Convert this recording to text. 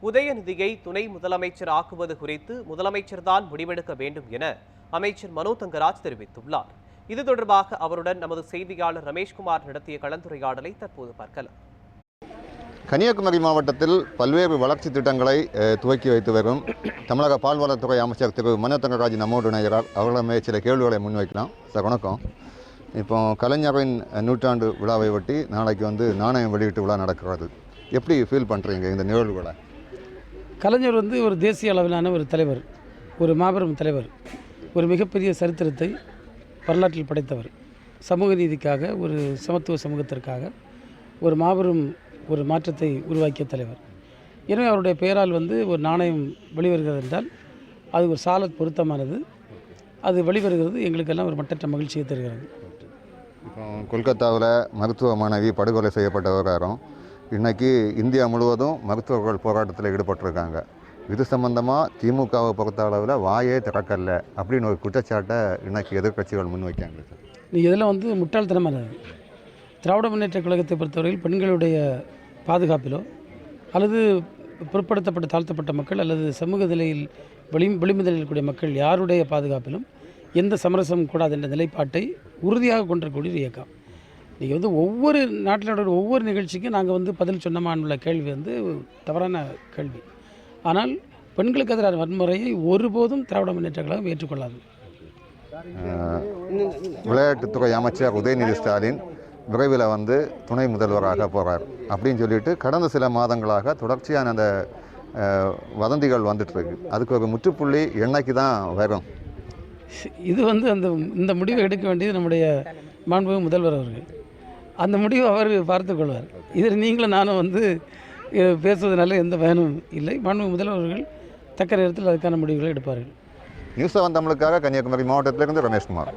உதயநிதியை துணை முதலமைச்சர் ஆக்குவது குறித்து முதலமைச்சர்தான் முடிவெடுக்க வேண்டும் என அமைச்சர் மனோ தங்கராஜ் தெரிவித்துள்ளார். இது தொடர்பாக அவருடன் நமது செய்தியாளர் ரமேஷ்குமார் நடத்திய கலந்துரையாடலை தற்போது பார்க்கலாம். கன்னியாகுமரி மாவட்டத்தில் பல்வேறு வளர்ச்சி திட்டங்களை துவக்கி வைத்து வரும் தமிழக பால்வளத்துறை அமைச்சர் திரு மனோ தங்கராஜ் நம்மோடு இணைகிறார். அவர்களிடமே சில கேள்விகளை முன்வைக்கலாம். சார் வணக்கம். இப்போ கலைஞரின் நூற்றாண்டு விழாவை ஒட்டி நாளைக்கு நாணயம் வெளியீட்டு விழா நடக்கிறது. எப்படி ஃபீல் பண்ணுறீங்க இந்த நிகழ்வுகளை? கலைஞர் ஒரு தேசிய அளவிலான ஒரு தலைவர், ஒரு மாபெரும் தலைவர், ஒரு மிகப்பெரிய சரித்திரத்தை வரலாற்றில் படைத்தவர். சமூக நீதிக்காக, ஒரு சமத்துவ சமூகத்திற்காக ஒரு மாபெரும் ஒரு மாற்றத்தை உருவாக்கிய தலைவர். எனவே அவருடைய பெயரால் ஒரு நாணயம் வெளிவருகிறது என்றால் அது ஒரு சால பொருத்தமானது. அது வெளிவருகிறது எங்களுக்கெல்லாம் ஒரு மட்டற்ற மகிழ்ச்சியை தருகிறது. இப்போ கொல்கத்தாவில் மருத்துவ மாணவி படுகொலை செய்யப்பட்ட விவகாரம் இன்றைக்கி இந்தியா முழுவதும் மருத்துவர்கள் போராட்டத்தில் ஈடுபட்டிருக்காங்க. இது சம்பந்தமாக திமுகவை பொறுத்த அளவில் வாயே திறக்கல அப்படின்னு ஒரு குற்றச்சாட்டை இன்றைக்கி எதிர்க்கட்சிகள் முன்வைக்காங்க. இதெல்லாம் முட்டாள்தனமானது. திராவிட முன்னேற்ற கழகத்தை பொறுத்தவரையில் பெண்களுடைய பாதுகாப்பிலோ அல்லது பிற்படுத்தப்பட்ட தாழ்த்தப்பட்ட மக்கள் அல்லது சமூக நிலையில் விளிம்பு கூடிய மக்கள் யாருடைய பாதுகாப்பிலும் எந்த சமரசமும் கூடாது என்ற நிலைப்பாட்டை உறுதியாக கொண்டிருக்கக்கூடிய இயக்கம். நீங்கள் ஒவ்வொரு நாட்டில் ஒவ்வொரு நிகழ்ச்சிக்கும் நாங்கள் பதில் சொன்னமானுள்ள கேள்வி தவறான கேள்வி. ஆனால் பெண்களுக்கு எதிரான வன்முறையை ஒருபோதும் திராவிட முன்னேற்ற கழகம் ஏற்றுக்கொள்ளாது. விளையாட்டுத்துறை அமைச்சர் உதயநிதி ஸ்டாலின் விரைவில் துணை முதல்வராக போகிறார் அப்படின்னு சொல்லிட்டு கடந்த சில மாதங்களாக தொடர்ச்சியான அந்த வதந்திகள் வந்துட்டுருக்கு. அதுக்கு ஒரு முற்றுப்புள்ளி என்னைக்கு தான் வரும்? இது இந்த முடிவை எடுக்க வேண்டியது நம்முடைய மாண்புமிகு முதல்வர் அவர்கள். அந்த முடிவை அவர் பார்த்துக்கொள்வார். இதில் நீங்களும் நானும் பேசுவதனால எந்த பயனும் இல்லை. மாண்புமிகு முதல்வர் அவர்கள் தக்க நேரத்தில் அதுக்கான முடிவுகளை எடுப்பார்கள். நியூஸ் 7 தமிழுக்காக கன்னியாகுமரி மாவட்டத்திலிருந்து ரமேஷ்குமார்.